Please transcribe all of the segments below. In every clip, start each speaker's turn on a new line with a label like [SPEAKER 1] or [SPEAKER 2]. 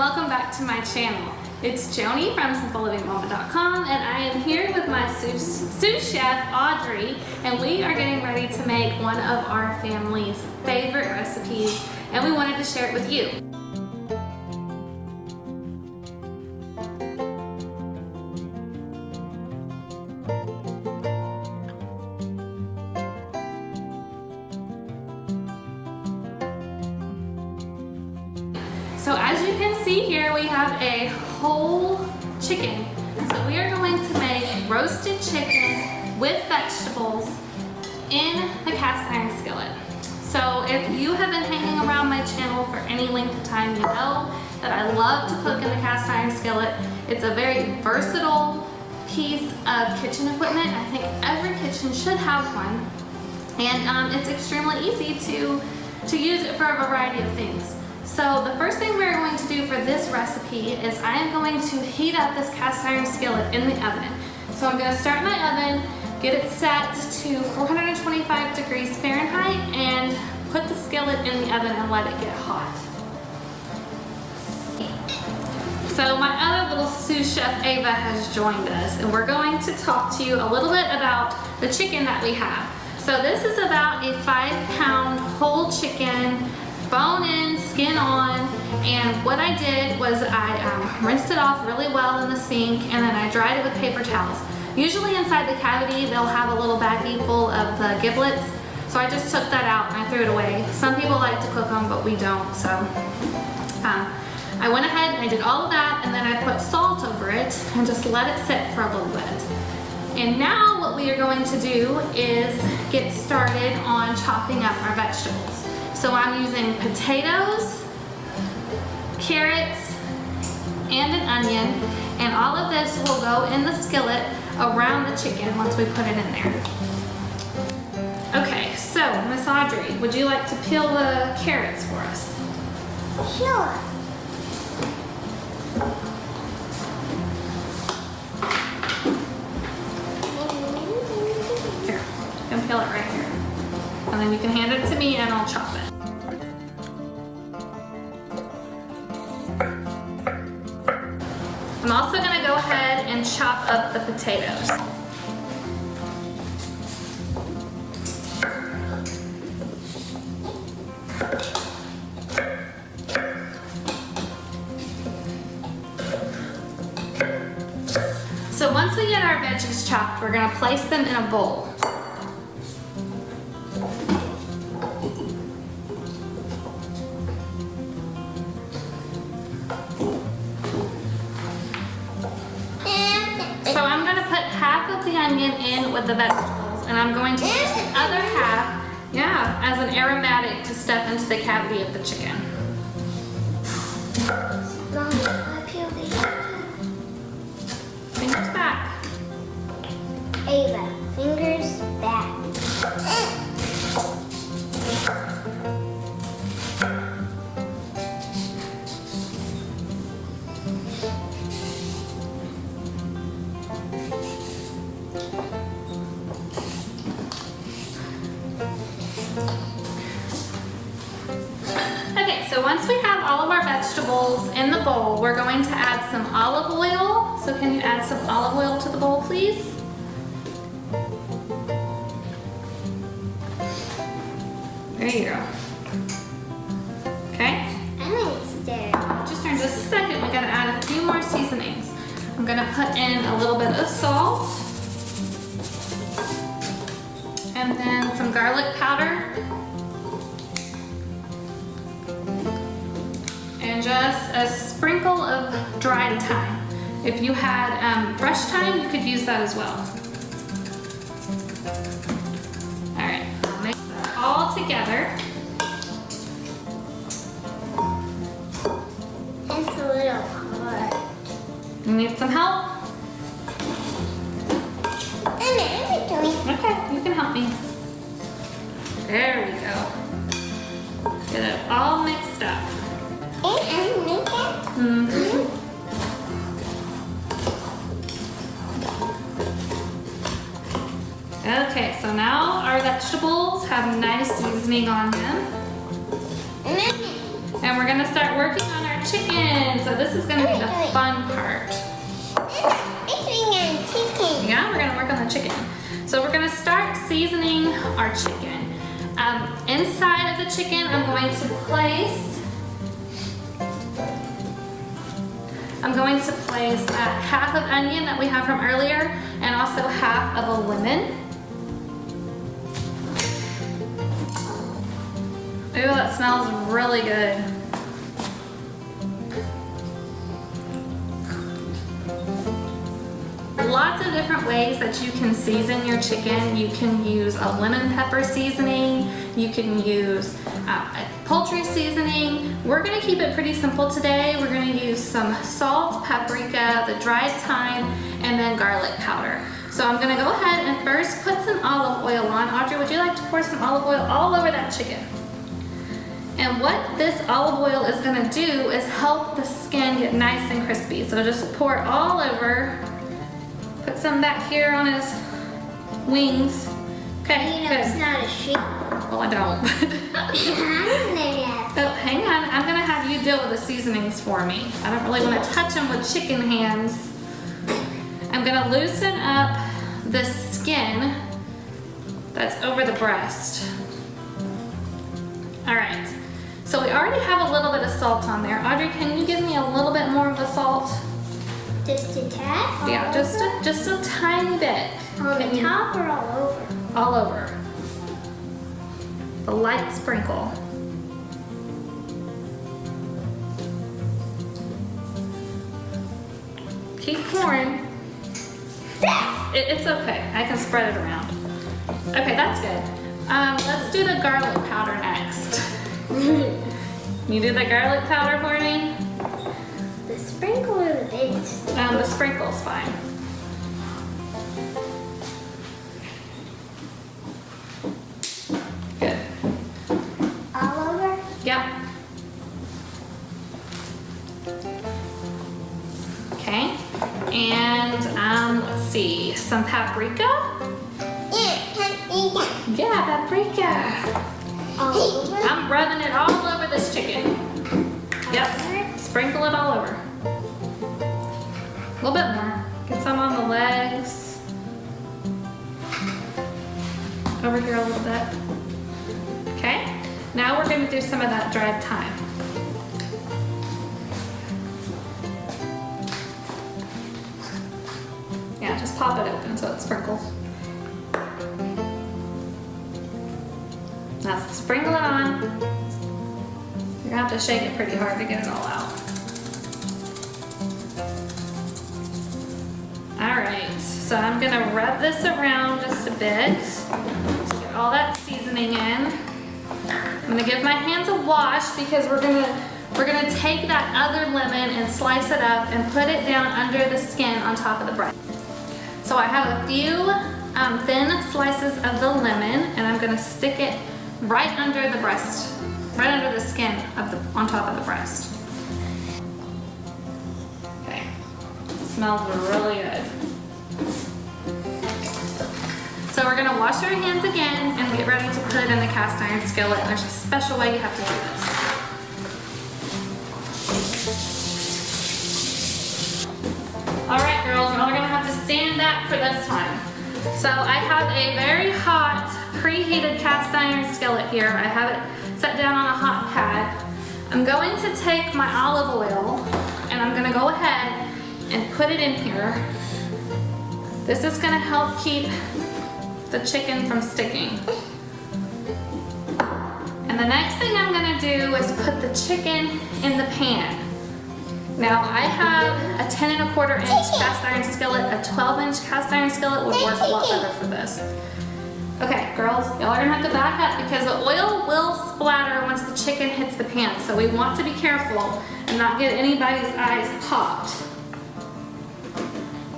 [SPEAKER 1] welcome back to my channel. It's Joanie from simplelivingmama.com, and I am here with my sous chef Audrey, and we are getting ready to make one of our family's favorite recipes, and we wanted to share it with you. So as you can see here, we have a whole chicken. So we are going to make roasted chicken with vegetables in the cast iron skillet. So if you have been hanging around my channel for any length of time, you know that I love to cook in the cast iron skillet. It's a very versatile piece of kitchen equipment. I think every kitchen should have one. And it's extremely easy to use it for a variety of things. So the first thing we're going to do for this recipe is I am going to heat up this cast iron skillet in the oven. So I'm going to start my oven, get it set to 425 degrees Fahrenheit, and put the skillet in the oven and let it get hot. So my other little sous chef Ava has joined us, and we're going to talk to you a little bit about the chicken that we have. So this is about a 5-pound whole chicken, bone in, skin on, and what I did was I rinsed it off really well in the sink, and then I dried it with paper towels. Usually inside the cavity they'll have a little baggie full of the giblets, so I just took that out and I threw it away. Some people like to cook them, but we don't, so I went ahead and I did all of that, and then I put salt over it and just let it sit for a little bit. And now what we are going to do is get started on chopping up our vegetables. So I'm using potatoes, carrots, and an onion, and all of this will go in the skillet around the chicken once we put it in there. Okay, so Miss Audrey, would you like to peel the carrots for us?
[SPEAKER 2] Sure.
[SPEAKER 1] Here, you can peel it right here. And then you can hand it to me and I'll chop it. I'm also going to go ahead and chop up the potatoes. So once we get our veggies chopped, we're going to place them in a bowl. So I'm going to put half of the onion in with the vegetables, and I'm going to use the other half, as an aromatic to stuff into the cavity of the chicken. Fingers back.
[SPEAKER 2] Ava, fingers back.
[SPEAKER 1] Okay, so once we have all of our vegetables in the bowl, we're going to add some olive oil. So can you add some olive oil to the bowl, please? There you go. Okay?
[SPEAKER 2] I'm gonna stir.
[SPEAKER 1] Just in just a second, we gotta add a few more seasonings. I'm gonna put in a little bit of salt, and then some garlic powder, and just a sprinkle of dried thyme. If you had fresh thyme, you could use that as well. All right, I'll mix that all together.
[SPEAKER 2] It's a little hard.
[SPEAKER 1] You need some help?
[SPEAKER 2] I'm doing.
[SPEAKER 1] Okay, you can help me. There we go. Get it all mixed up.
[SPEAKER 2] And make it.
[SPEAKER 1] Okay, so now our vegetables have nice seasoning on them. And we're gonna start working on our chicken. So is gonna be the fun part.
[SPEAKER 2] Chicken.
[SPEAKER 1] Yeah, we're gonna work on the chicken. So we're gonna start seasoning our chicken. Inside of the chicken, I'm going to place half of onion that we have from earlier and also half of a lemon. Ooh, that smells really good. Lots of different ways that you can season your chicken. You can use a lemon pepper seasoning. You can use a poultry seasoning. We're gonna keep it pretty simple today. We're gonna use some salt, paprika, the dried thyme, and then garlic powder. So I'm gonna go ahead and first put some olive oil on. Audrey, would you like to pour some olive oil all over that chicken? And what this olive oil is gonna do is help the skin get nice and crispy. So just pour it all over. Put some back here on his wings. Okay,
[SPEAKER 2] You know
[SPEAKER 1] good.
[SPEAKER 2] it's not a sheep.
[SPEAKER 1] Well, I don't. Oh, hang on. I'm gonna have you deal with the seasonings for me. I don't really want to touch them with chicken hands. I'm gonna loosen up the skin that's over the breast. All right. So we already have a little bit of salt on there. Audrey, can you give me a little bit more of the salt?
[SPEAKER 2] Just a tad?
[SPEAKER 1] Yeah, just a tiny bit.
[SPEAKER 2] On
[SPEAKER 1] Can
[SPEAKER 2] the
[SPEAKER 1] you-
[SPEAKER 2] top or all over?
[SPEAKER 1] All over. A light sprinkle. Keep pouring. It's okay. I can spread it around. Okay, that's good. Let's do the garlic powder next. You do the garlic powder for me?
[SPEAKER 2] The sprinkle or the bits?
[SPEAKER 1] The sprinkle's fine. Good.
[SPEAKER 2] All over?
[SPEAKER 1] Yep. Okay. And let's see, some paprika. Yeah, paprika.
[SPEAKER 2] All over?
[SPEAKER 1] I'm rubbing it all over this chicken. Yep. Sprinkle it all over. A little bit more. Get some on the legs. Over here a little bit. Okay. Now we're going to do some of that dried thyme. Yeah, just pop it open so it sprinkles. Now sprinkle it on. You're gonna have to shake it pretty hard to get it all out. All right, so I'm gonna rub this around just a bit to get all that seasoning in. I'm gonna give my hands a wash because we're gonna take that other lemon and slice it up and put it down under the skin on top of the breast. So I have a few thin slices of the lemon and I'm gonna stick it right under the breast, right under the skin on top of the breast. Okay, smells really good. So we're gonna wash our hands again and get ready to put it in the cast iron skillet. There's a special way you have to do this. All right, girls, y'all are gonna have to stand up for this one. So I have a very hot, preheated cast iron skillet here. I have it set down on a hot pad. I'm going to take my olive oil and I'm gonna go ahead and put it in here. This is gonna help keep the chicken from sticking. And the next thing I'm gonna do is put the chicken in the pan. Now I have a 10 1/4 inch cast iron skillet. A 12-inch cast iron skillet would work a lot better for this. Okay, girls, y'all are gonna have to back up because the oil will splatter once the chicken hits the pan. So we want to be careful and not get anybody's eyes popped.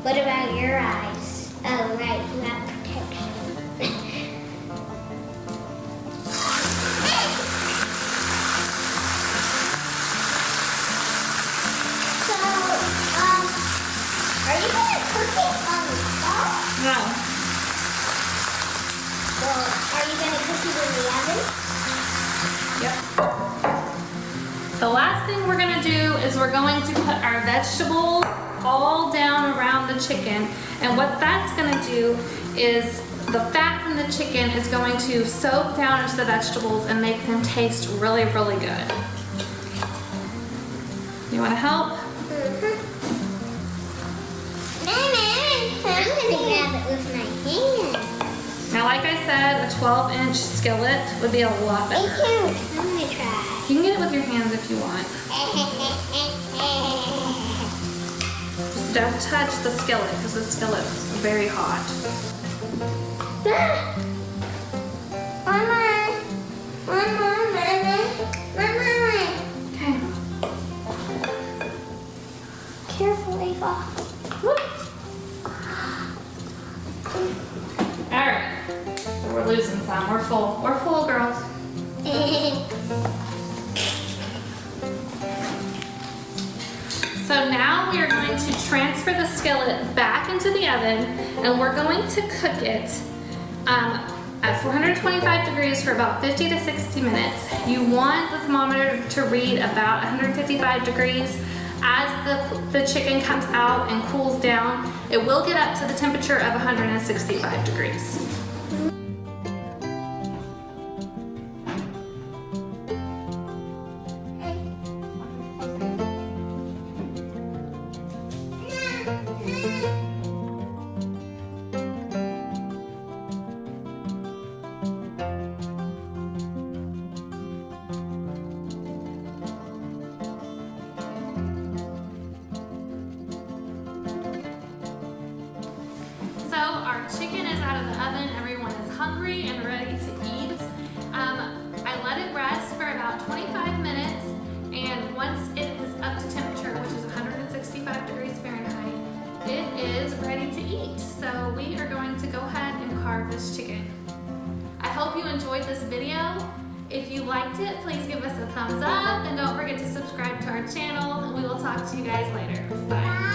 [SPEAKER 2] What about your eyes? Oh, right, you have protection. So, are you gonna cook it on the stove?
[SPEAKER 1] No.
[SPEAKER 2] Well, are you gonna cook it in the oven?
[SPEAKER 1] Yep. The last thing we're gonna do is we're going to put our vegetables all down around the chicken. And what that's gonna do is the fat from the chicken is going to soak down into the vegetables and make them taste really, really good. You wanna help?
[SPEAKER 2] I'm gonna grab it with my hand.
[SPEAKER 1] Now, like I said, a 12-inch skillet would be a lot better.
[SPEAKER 2] I'm gonna try.
[SPEAKER 1] You can get it with your hands if you want. Just don't touch the skillet because the skillet's very hot.
[SPEAKER 2] Mama.
[SPEAKER 1] Okay.
[SPEAKER 2] Careful, Ava.
[SPEAKER 1] All right. So we're losing some. We're full. We're full, girls. So now we are going to transfer the skillet back into the oven, and we're going to cook it at 425 degrees for about 50 to 60 minutes. You want the thermometer to read about 155 degrees. As the chicken comes out and cools down, it will get up to the temperature of 165 degrees. So our chicken is out of the oven. Everyone is hungry and ready to eat. I let it rest for about 25 minutes, and once it is up to temperature, which is 165 degrees Fahrenheit, it is ready to eat. So we are going to go ahead and carve this chicken. I hope you enjoyed this video. If you liked it, please give us a thumbs up, and don't forget to subscribe to our channel, and we will talk to you guys later. Bye.